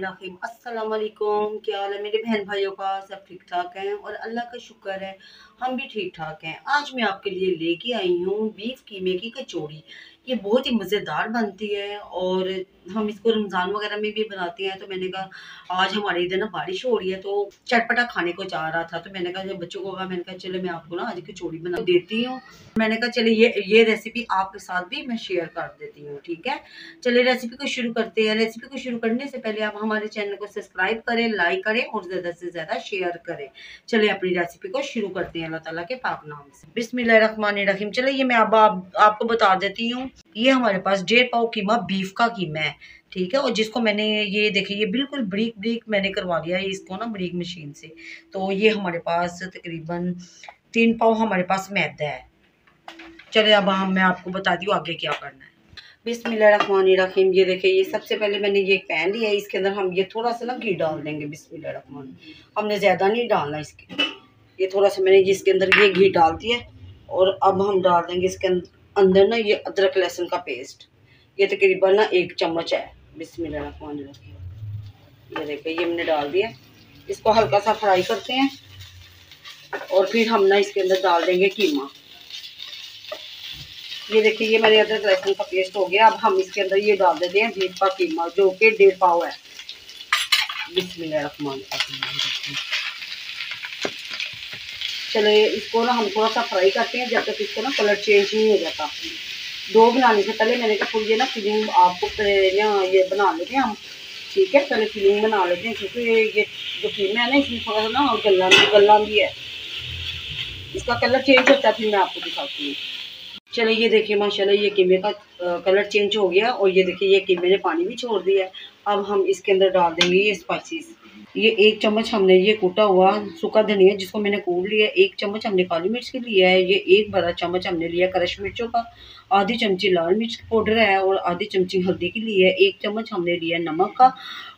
बिस्मिल्लाहिर्रहमानिर्रहीम। अस्सलाम वालेकुम। क्या हाल है मेरे बहन भाइयों का? सब ठीक ठाक हैं और अल्लाह का शुक्र है हम भी ठीक ठाक हैं। आज मैं आपके लिए लेके आई हूँ बीफ कीमे की कचौड़ी। ये बहुत ही मज़ेदार बनती है और हम इसको रमज़ान वगैरह में भी बनाते हैं। तो मैंने कहा आज हमारे इधर ना बारिश हो रही है तो चटपटा खाने को चाह रहा था, तो मैंने कहा जब बच्चों को कहा, मैंने कहा चलो मैं आपको ना आज कचौड़ी बना देती हूँ। मैंने कहा चले ये रेसिपी आपके साथ भी मैं शेयर कर देती हूँ, ठीक है। चलिए रेसिपी को शुरू करते हैं। रेसिपी को शुरू करने से पहले आप हमारे चैनल को सब्सक्राइब करें, लाइक करें और ज़्यादा से ज़्यादा शेयर करें। चलिए अपनी रेसिपी को शुरू करते हैं अल्लाह ताला के पाक नाम से। बिस्मिल्लाहिर्रहमानिर्रहीम। चलिए ये मैं अब आपको बता देती हूँ। ये हमारे पास 1.5 पाव कीमा बीफ का कीमा है, ठीक है। और जिसको मैंने ये देखिए ये बिल्कुल ब्रीक ब्रीक मैंने करवा लिया है इसको ना ब्रीक मशीन से। तो ये हमारे पास तकरीबन 3 पाव हमारे पास मैदा है। चलिए अब मैं आपको बताती हूँ आगे क्या करना है। बिस्मिल्लाहिर्रहमानिर्रहीम। ये देखिए ये सबसे पहले मैंने ये पैन लिया है, इसके अंदर हम ये थोड़ा सा ना घी डाल देंगे। बिस्मिल्लाहिर्रहमान, हमने ज़्यादा नहीं डालना इसके। ये थोड़ा सा मैंने इसके अंदर ये घी डाल दिया और अब हम डाल देंगे इसके अंदर ना ये अदरक लहसुन का पेस्ट। ये तकरीबन ना 1 चम्मच है। बिस्मिल्लाहिर्रहमानिर्रहीम। ये देखिए ये मैंने डाल दिया। इसको हल्का सा फ्राई करते हैं और फिर हम ना इसके अंदर डाल देंगे कीमा। ये देखिए ये मेरे अदरक लहसुन का पेस्ट हो गया। अब हम इसके अंदर ये डाल देते हैं बीफ का कीमा जो कि 1.5 पाव है। बिस्मिल्लाहिर्रहमानिर्रहीम। चलिए इसको ना हम थोड़ा सा फ्राई करते हैं जब तक इसका ना कलर चेंज नहीं हो जाता। डो बनाने से पहले मैंने कहा ये ना फिलिंग आपको ये बना लेते हैं हम, ठीक है। पहले फिलिंग बना लेते हैं क्योंकि ये जो कीमा है ना इसमें थोड़ा सा ना गला भी है, इसका कलर चेंज होता है फिर मैं आपको दिखाती हूँ। चलिए ये देखिए माशाल्लाह ये कीमे का कलर चेंज हो गया और ये देखिए ये कीमे ने पानी भी छोड़ दिया है। अब हम इसके अंदर डाल देंगे ये स्पाइसेस। ये 1 चम्मच हमने ये कूटा हुआ सूखा धनिया जिसको मैंने कूट लिया है। 1 चम्मच हमने काली मिर्च की लिया है। ये 1 बड़ा चम्मच हमने लिया क्रश मिर्चों का। आधी चमची लाल मिर्च पाउडर है और आधी चमची हल्दी की ली है। 1 चम्मच हमने लिया नमक का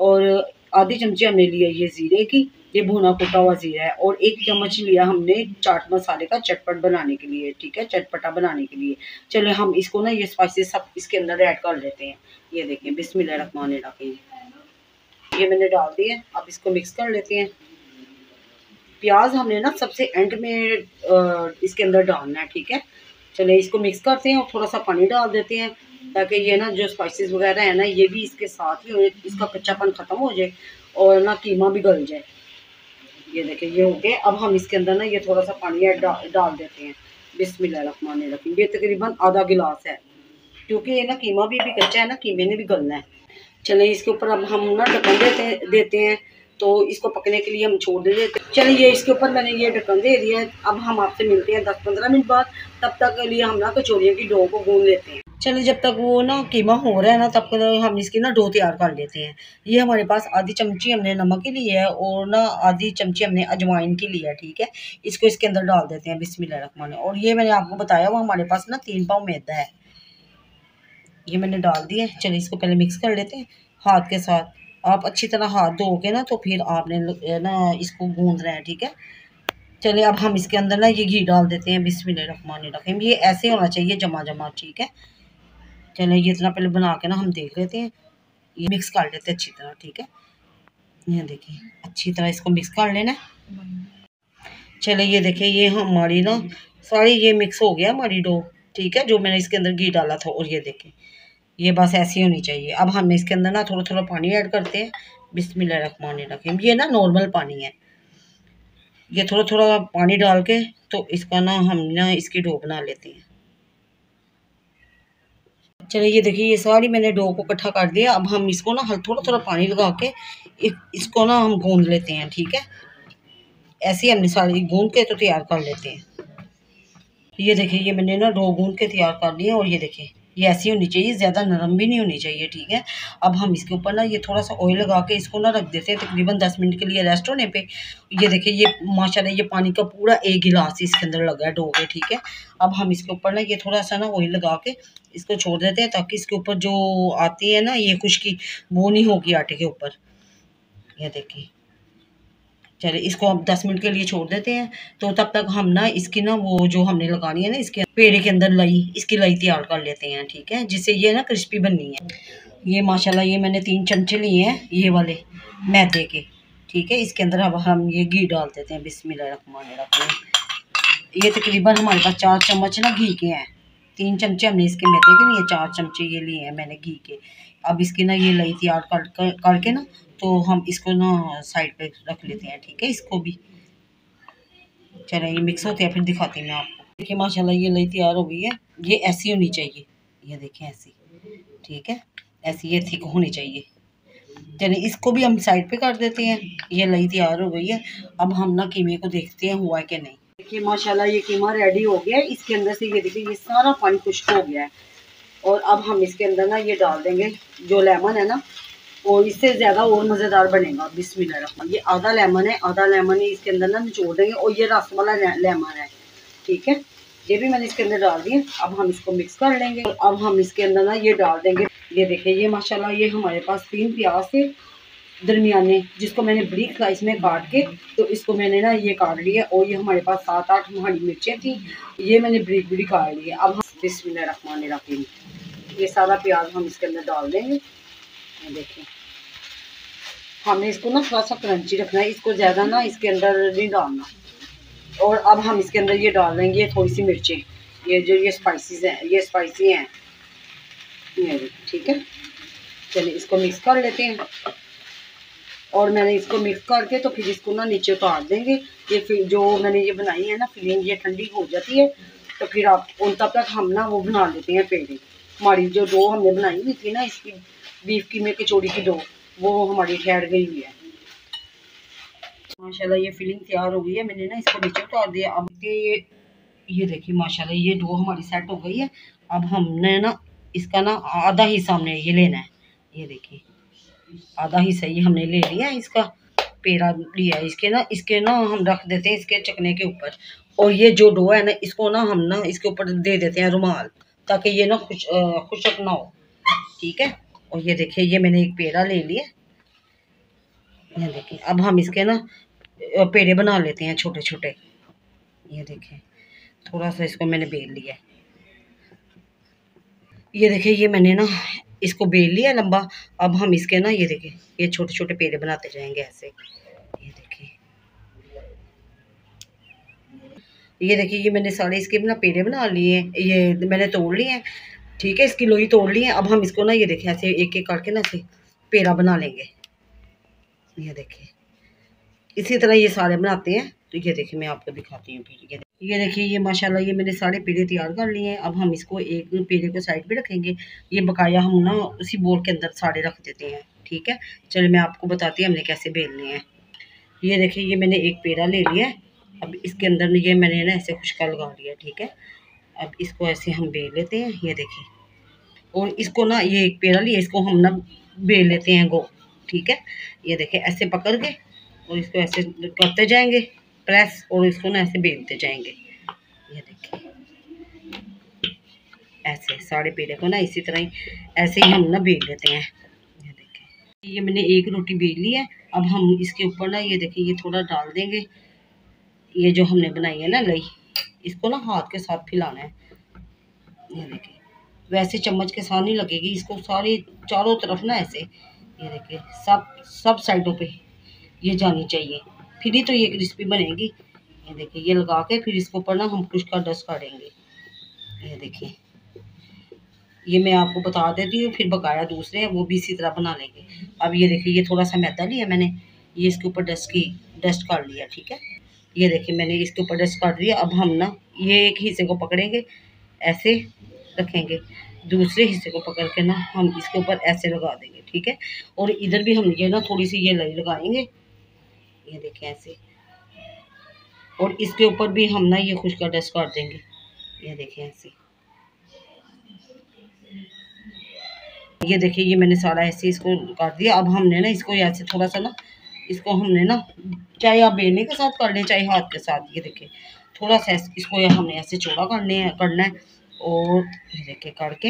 और आधी चमची हमने लिया ये ज़ीरे की, ये भुना कुटा हुआ ज़ीरा है। और 1 चम्मच लिया हमने चाट मसाले का चटपट बनाने के लिए, ठीक है, चटपटा बनाने के लिए। चलिए हम इसको ना ये स्पाइसेस सब इसके अंदर ऐड कर लेते हैं। ये देखिए बिस्मिल्लाहिर्रहमानिर्रहीम। ये मैंने डाल दिए। अब इसको मिक्स कर लेते हैं। प्याज हमने ना सबसे एंड में इसके अंदर डालना है, ठीक है। चलिए इसको मिक्स करते हैं और थोड़ा सा पानी डाल देते हैं ताकि ये ना जो स्पाइसेस वगैरह है ना ये भी इसके साथ ही हो, इसका कच्चापन ख़त्म हो जाए और ना कीमा भी गल जाए। ये देखिए ये हो गए। अब हम इसके अंदर ना ये थोड़ा सा पानी डाल देते हैं। बिस्मिल्लाहिर्रहमानिर्रहीम। ये तकरीबन आधा गिलास है क्योंकि ये ना कीमा भी कच्चा है ना, कीमे ने भी गलना है। चलिए इसके ऊपर अब हम ना ढक्कन देते हैं तो इसको पकने के लिए हम छोड़ देते हैं। चलिए इसके ऊपर मैंने ये ढक्कन दे दिया है। अब हम आपसे मिलते हैं 10-15 मिनट बाद। तब तक के लिए हम ना कचौड़ियों की डो को गूंद लेते हैं। चलिए जब तक वो ना कीमा हो रहा है ना तब तक हम इसकी ना डो तैयार कर लेते हैं। ये हमारे पास आधी चमची हमने नमक की ली है और ना आधी चमची हमने अजवाइन की ली है, ठीक है। इसको इसके अंदर डाल देते हैं बिस्मिल्लाहिर्रहमानिर्रहीम। और ये मैंने आपको बताया वो हमारे पास ना 3 पाव मैदा है, ये मैंने डाल दिया। चलिए इसको पहले मिक्स कर लेते हैं हाथ के साथ। आप अच्छी तरह हाथ धोके ना तो फिर आपने ना इसको गूंदना है, ठीक है। चलिए अब हम इसके अंदर ना ये घी डाल देते हैं। बिस्मिल्लाहिर्रहमानिर्रहीम। ये ऐसे होना चाहिए जमा जमा, ठीक है। चलिए ये इतना पहले बना के ना हम देख लेते हैं। ये मिक्स कर लेते हैं अच्छी तरह, ठीक है। ये देखिए अच्छी तरह इसको मिक्स कर लेना। चलिए ये देखिए ये हमारी ना सारी ये मिक्स हो गया हमारी डो, ठीक है, जो मैंने इसके अंदर घी डाला था। और ये देखिए ये बस ऐसी होनी चाहिए। अब हम इसके अंदर ना थोड़ा थोड़ा पानी ऐड करते हैं। बिस्मिल्लाहिर्रहमानिर्रहीम। ये ना नॉर्मल पानी है। ये थोड़ा थोड़ा पानी डाल के तो इसका ना हम ना इसकी डो बना लेते हैं। चलिए ये देखिए ये सारी मैंने डो को इकट्ठा कर दिया। अब हम इसको ना थोड़ा थोड़ा पानी लगा के इसको ना हम गूंद लेते हैं, ठीक है। ऐसे ही हमने सारी गूंद के तो तैयार कर लेते हैं। ये देखिए ये मैंने ना डो गूंद के तैयार कर लिया और ये देखिए ये ऐसी होनी चाहिए, ज़्यादा नरम भी नहीं होनी चाहिए, ठीक है। अब हम इसके ऊपर ना ये थोड़ा सा ऑयल लगा के इसको ना रख देते हैं तकरीबन 10 मिनट के लिए रेस्ट होने पे। ये देखिए ये माशाल्लाह ये पानी का पूरा 1 गिलास इसके अंदर लगा है डो के, ठीक है। अब हम इसके ऊपर ना ये थोड़ा सा ना ऑयल लगा के इसको छोड़ देते हैं ताकि इसके ऊपर जो आती है ना ये खुश्की वो नहीं होगी आटे के ऊपर। ये देखिए चलिए इसको हम 10 मिनट के लिए छोड़ देते हैं। तो तब तक हम ना इसकी ना वो जो हमने लगानी है ना इसके पेड़े के अंदर इसकी लई तैयार कर लेते हैं, ठीक है, जिससे ये ना क्रिस्पी बननी है। ये माशाल्लाह ये मैंने 3 चमचे लिए हैं ये वाले मैदे के, ठीक है। इसके अंदर अब हम ये घी डाल देते हैं, बिस्मिल्लाहिर्रहमानिर्रहीम। ये तकरीबन हमारे पास 4 चम्मच ना घी के हैं। 3 चमचे हमने इसके मैदे के लिए, 4 चमचे ये लिए हैं मैंने घी के। अब इसकी ना ये लई तैयार करके ना, तो हम इसको ना साइड पे रख लेते हैं, ठीक है। इसको भी चलें ये मिक्स होते हैं, फिर दिखाती हूँ मैं आपको। देखिए माशाल्लाह ये लई तैयार हो गई है। ये ऐसी होनी चाहिए, ये देखें ऐसी, ठीक है। ऐसी ये थिक होनी चाहिए। चलिए इसको भी हम साइड पे कर देते हैं। ये लई तैयार हो गई है। अब हम ना कीमे को देखते हैं हुआ है कि नहीं। देखिए माशाल्लाह ये कीमा रेडी हो गया है। इसके अंदर से ये देखिए ये सारा पानी खुश्क हो गया है। और अब हम इसके अंदर ना ये डाल देंगे जो लेमन है ना, और इससे ज़्यादा और मज़ेदार बनेगा। बिस्मिल्लाह। ये आधा लेमन है, आधा लेमन ही इसके अंदर ना निचोड़ देंगे, और ये रस वाला लेमन है, ठीक है। ये भी मैंने इसके अंदर डाल दिए। अब हम इसको मिक्स कर लेंगे। और अब हम इसके अंदर ना ये डाल देंगे, ये देखिए ये माशाल्लाह ये हमारे पास 3 प्याज थे दरमियाने, जिसको मैंने बरीक स्लाइस में काट के, तो इसको मैंने ना ये काट लिया। और ये हमारे पास 7-8 हरी मिर्चें थी, ये मैंने बरीक बरीक काट लिए। अब हम बिस्मिल्लाहिर्रहमानिर्रहीम ये सारा प्याज हम इसके अंदर डाल देंगे। ये देखिए हमने इसको ना थोड़ा सा क्रंची रखना है, इसको ज़्यादा ना इसके अंदर नहीं डालना। और अब हम इसके अंदर ये डाल देंगे थोड़ी सी मिर्चें, ये जो ये स्पाइसीज हैं, ये स्पाइसी हैं ये, ठीक है। चलिए इसको मिक्स कर लेते हैं। और मैंने इसको मिक्स करके तो फिर इसको ना नीचे उतार देंगे। ये फिर जो मैंने ये बनाई है ना फिलिंग, ये ठंडी हो जाती है, तो फिर आप उन तब तक हम ना वो बना लेते हैं पेड़े। हमारी जो डो हमने बनाई हुई थी ना इसकी बीफ कीमे कचौड़ी की डो, वो हमारी ठहर गई हुई है। माशाल्लाह ये फिलिंग तैयार हो गई है। मैंने ना इसको नीचे उतार दिया। अब ये देखिए माशाल्लाह ये डो हमारी सेट हो गई है। अब हमने ना इसका ना आधा हिस्सा हमने ये लेना है, ये देखिए आधा हिस्सा ये हमने ले लिया है। इसका पेड़ा लिया है, इसके ना हम रख देते हैं इसके चकने के ऊपर। और ये जो डो है ना इसको ना हम ना इसके ऊपर दे देते हैं रुमाल, ताकि ये ना खुशक ना हो, ठीक है। और ये देखिए ये मैंने एक पेड़ा ले लिया, ये देखिए। अब हम इसके ना पेड़े बना लेते हैं छोटे छोटे। ये देखिए थोड़ा सा इसको मैंने बेल लिया, ये देखिए ये मैंने ना इसको बेल लिया लंबा। अब हम इसके ना ये देखिए ये छोटे छोटे पेड़े बनाते जाएंगे ऐसे। ये देखिए ये मैंने सारे इसके ना पेड़े बना लिए हैं, ये मैंने तोड़ लिए हैं, ठीक है। इसकी लोई तोड़ ली है। अब हम इसको ना ये देखिए ऐसे एक एक करके ना ऐसे पेड़ा बना लेंगे। ये देखिए इसी तरह ये सारे बनाते हैं। तो ये देखिए मैं आपको दिखाती हूँ फिर। ये देखिए ये माशाल्लाह ये मैंने सारे पेड़े तैयार कर लिए हैं। अब हम इसको एक पेड़े को साइड पे रखेंगे, ये बकाया हम ना उसी बोल के अंदर सारे रख देते हैं, ठीक है। चलिए मैं आपको बताती हूँ हमने कैसे बेलने हैं। ये देखिए ये मैंने एक पेड़ा ले लिया है। अब इसके अंदर ये मैंने ना ऐसे खुशका लगा लिया, ठीक है। अब इसको ऐसे हम बेल लेते हैं, ये देखिए। और इसको ना ये एक पेड़ा लिया, इसको हम ना बेल लेते हैं गोल, ठीक है। ये देखिए ऐसे पकड़ के और इसको ऐसे करते जाएंगे प्रेस, और इसको ना ऐसे बेलते जाएंगे। ये देखिए ऐसे सारे पेड़े को ना इसी तरह ही ऐसे ही हम ना बेल लेते हैं। ये देखिए ये मैंने एक रोटी बेल ली है। अब हम इसके ऊपर ना ये देखिए ये थोड़ा डाल देंगे, ये जो हमने बनाई है ना लई, इसको ना हाथ के साथ फैलाना है। ये देखिए वैसे चम्मच के साथ नहीं लगेगी, इसको सारी चारों तरफ ना ऐसे, ये देखिए सब साइडों पे ये जानी चाहिए, फिर ही तो ये क्रिस्पी बनेगी। ये देखिए ये लगा के फिर इसके ऊपर ना हम कुछ का डस्ट काटेंगे। ये देखिए ये मैं आपको बता देती हूँ, फिर बकाया दूसरे हैं वो भी इसी तरह बना लेंगे। अब ये देखिए ये थोड़ा सा मैदा लिया मैंने, ये इसके ऊपर डस्ट कर लिया, ठीक है। ये देखिए मैंने इसके ऊपर डस्ट कर दिया। अब हम ना ये एक हिस्से को पकड़ेंगे ऐसे रखेंगे, दूसरे हिस्से को पकड़ के ना हम इसके ऊपर ऐसे लगा देंगे, ठीक है। और इधर भी हम ये ना थोड़ी सी ये लई लगाएंगे, ये देखिए ऐसे। और इसके ऊपर भी हम ना ये खुशका डस्ट कर देंगे, ये देखिए ऐसे। ये देखिए ये मैंने सारा ऐसे इसको कर दिया। अब हमने ना इसको ऐसे थोड़ा सा ना इसको हमने ना चाहे आप बेलने के साथ कर लें चाहे हाथ के साथ, ये देखिए थोड़ा सा इसको हमने ऐसे चौड़ा करना है। और ये देखिए करके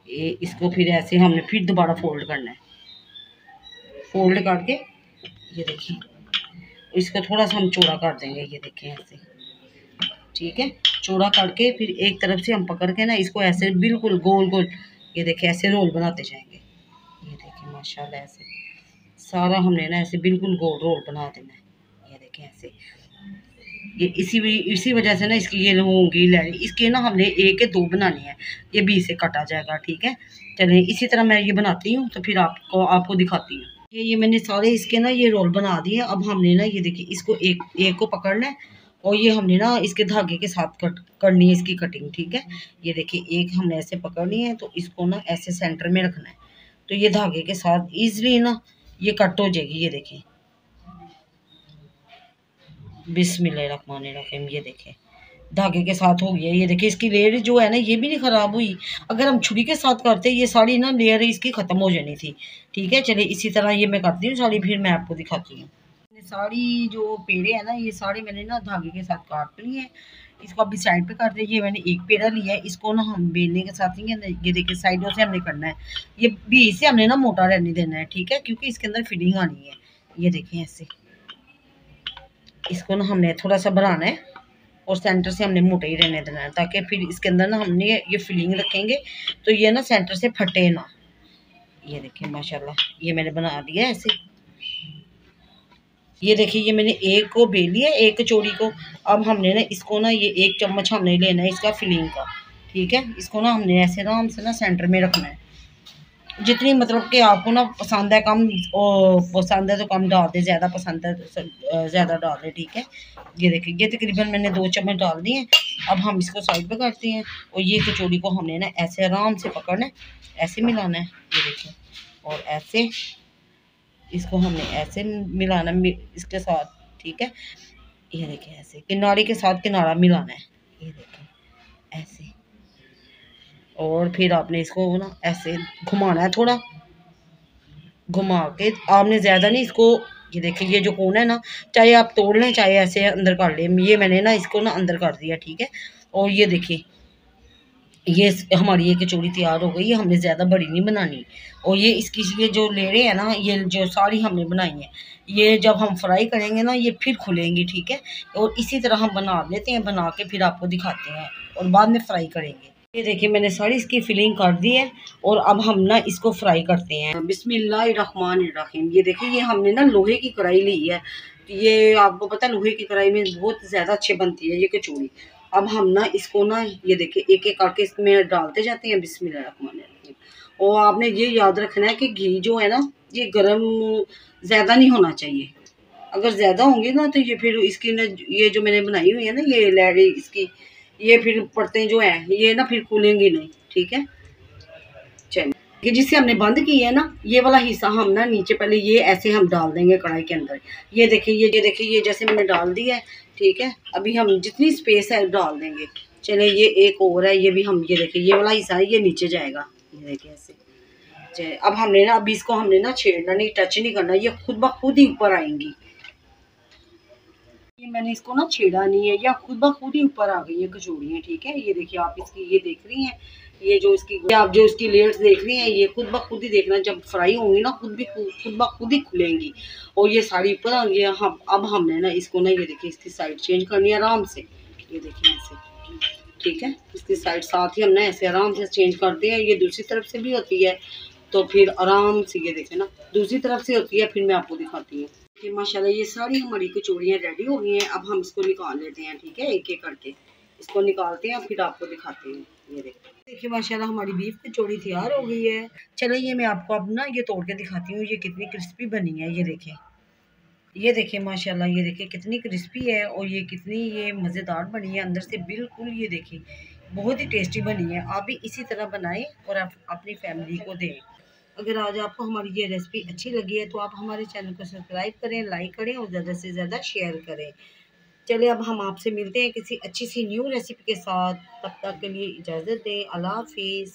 ये इसको फिर ऐसे हमने फिर दोबारा फोल्ड करना है, फोल्ड करके ये देखिए इसको थोड़ा सा हम चौड़ा कर देंगे, ये देखिए ऐसे, ठीक है। चौड़ा करके फिर एक तरफ से हम पकड़ के ना इसको ऐसे बिल्कुल गोल गोल ये देखिए ऐसे रोल बनाते जाएंगे। ये देखिए माशाल्लाह ऐसे सारा हमने ना ऐसे बिल्कुल गोल रोल बना देना है। ये देखिए ऐसे ये इसी वजह से ना इसकी ये होंगी लहरी, इसके ना हमने एक या दो बनानी है, ये बीच से काटा जाएगा। ठीक है, चलिए इसी तरह मैं ये बनाती हूँ तो फिर आपको दिखाती हूँ। ये मैंने सारे इसके ना ये रोल बना दिए। अब हमने ना ये देखिए इसको एक को पकड़ना है और ये हमने ना इसके धागे के साथ करनी है इसकी कटिंग। ठीक है, ये देखिए एक हमने ऐसे पकड़नी है तो इसको ना ऐसे सेंटर में रखना है, तो ये धागे के साथ ईजिली ना ये कट हो जाएगी। ये देखिए बिस्मिल्लाहिर्रहमानिर्रहीम, ये देखिए धागे के साथ हो गया। ये देखिए इसकी लेयर जो है ना ये भी नहीं ख़राब हुई। अगर हम छुरी के साथ करते ये साड़ी ना लेयर इसकी ख़त्म हो जानी थी। ठीक है, चलिए इसी तरह ये मैं करती हूँ साड़ी, फिर मैं आपको दिखाती हूँ। साड़ी जो पेड़े हैं ना ये साड़ी मैंने ना धागे के साथ काट ली है। इसको अभी साइड पे कर दे। ये मैंने एक पेड़ा लिया है, इसको ना हम बेलने के साथ ही ये देखिए साइडों से हमने करना है, ये बीच से हमने ना मोटा रहने देना है। ठीक है, क्योंकि इसके अंदर फिलिंग आनी है। ये देखिए ऐसे इसको ना हमने थोड़ा सा बढ़ाना है और सेंटर से हमने मोटा ही रहने देना है, ताकि फिर इसके अंदर ना हमने ये फिलिंग रखेंगे तो ये ना सेंटर से फटे ना। ये देखिए माशाल्लाह ये मैंने बना दिया है ऐसे। ये देखिए ये मैंने एक को बेली है, एक चौड़ी को। अब हमने ना इसको ना ये 1 चम्मच हमने लेना है इसका फिलिंग का। ठीक है, इसको ना हमने ऐसे आराम से ना सेंटर में रखना है। जितनी मतलब कि आपको ना पसंद है कम, पसंद है तो कम डाल दें, ज़्यादा पसंद है तो ज़्यादा डाल दें। ठीक है, ये देखिए ये तकरीबन मैंने 2 चम्मच डाल दिए हैं। अब हम इसको साइड पे करते हैं और ये कचौड़ी को हमने ना ऐसे आराम से पकड़ना है, ऐसे मिलाना है। ये देखिए और ऐसे इसको हमने ऐसे मिलाना इसके साथ। ठीक है, ये देखिए ऐसे किनारे के साथ किनारा मिलाना है। ये देखिए ऐसे, और फिर आपने इसको ना ऐसे घुमाना है, थोड़ा घुमा के आपने ज़्यादा नहीं इसको। ये देखिए ये जो कोना है ना, चाहे आप तोड़ लें चाहे ऐसे अंदर कर लें। ये मैंने ना इसको ना अंदर कर दिया। ठीक है, और ये देखिए ये हमारी ये कचौड़ी तैयार हो गई है। हमने ज़्यादा बड़ी नहीं बनानी। और ये इसकी ये जो लेयरें हैं ना, ये जो सारी हमने बनाई है, ये जब हम फ्राई करेंगे ना ये फिर खुलेंगी। ठीक है, और इसी तरह हम बना लेते हैं, बना के फिर आपको दिखाते हैं और बाद में फ्राई करेंगे। ये देखिए मैंने सारी इसकी फिलिंग कर दी है और अब हम ना इसको फ्राई करते हैं। बिस्मिल्लाहिर्रहमानिर्रहीम। ये देखिए ये हमने ना लोहे की कढ़ाई ली है। ये आपको पता है लोहे की कढ़ाई में बहुत ज़्यादा अच्छी बनती है ये कचौड़ी। अब हम ना इसको ना ये देखिए एक एक करके इसमें डालते जाते हैं। बिस्मिल्लाहिर्रहमानिर्रहीम। और आपने ये याद रखना है कि घी जो है ना ये गर्म ज़्यादा नहीं होना चाहिए। अगर ज़्यादा होंगे ना तो ये फिर इसकी ना ये जो मैंने बनाई हुई है ना ये लहरी इसकी, ये फिर परतें जो हैं ये ना फिर खुलेंगी नहीं। ठीक है, चलिए ये जिससे हमने बंद की है ना ये वाला हिस्सा हम ना नीचे पहले ये ऐसे हम डाल देंगे कढ़ाई के अंदर। ये देखिए ये जैसे मैंने डाल दिया है। ठीक है, अभी हम जितनी स्पेस है डाल देंगे। चलिए ये एक और है, ये भी हम ये देखिए ये वाला हिस्सा है ये नीचे जाएगा। ये देखिए ऐसे चलिए अब हमने ना अभी इसको हमने ना छेड़ना नहीं, टच नहीं करना, ये खुद ब खुद ही ऊपर आएंगी। ये मैंने इसको ना छेड़ा नहीं है, या खुद ब खुद ही ऊपर आ गई है कचौड़ियाँ। ठीक है, ये देखिए आप इसकी ये देख रही हैं, ये जो इसकी आप जो इसकी लेयर्स देख रही हैं ये खुद ब खुद ही देखना, जब फ्राई होंगी ना खुद ब खुद ही खुलेंगी। और ये साड़ी ऊपर आ गई है। हम अब हमने ना इसको ना ये देखिए इसकी साइड चेंज करनी है आराम से। ये देखिए ऐसे। ठीक है, इसकी साइड साथ ही हमने ऐसे आराम से चेंज करते हैं। ये दूसरी तरफ से भी होती है तो फिर आराम से ये देखें ना दूसरी तरफ से होती है, फिर मैं आपको दिखाती हूँ। फिर माशाल्लाह ये सारी हमारी कचौड़ियाँ रेडी हो गई हैं। अब हम इसको निकाल लेते हैं। ठीक है, एक एक करके इसको निकालते हैं फिर आपको दिखाते हैं। ये देखिए माशाल्लाह हमारी बीफ कचौड़ी तैयार हो गई है। चलो ये मैं आपको अब ना ये तोड़ के दिखाती हूँ ये कितनी क्रिस्पी बनी है। ये देखिए माशाल्लाह ये देखिए कितनी क्रिस्पी है और ये कितनी ये मज़ेदार बनी है अंदर से बिल्कुल। ये देखिए बहुत ही टेस्टी बनी है। आप भी इसी तरह बनाएं और आप अपनी फैमिली को दें। अगर आज आपको हमारी ये रेसिपी अच्छी लगी है तो आप हमारे चैनल को सब्सक्राइब करें, लाइक करें और ज़्यादा से ज़्यादा शेयर करें। चलिए अब हम आपसे मिलते हैं किसी अच्छी सी न्यू रेसिपी के साथ। तब तक के लिए इजाज़त दें। अल्लाह हाफिज़।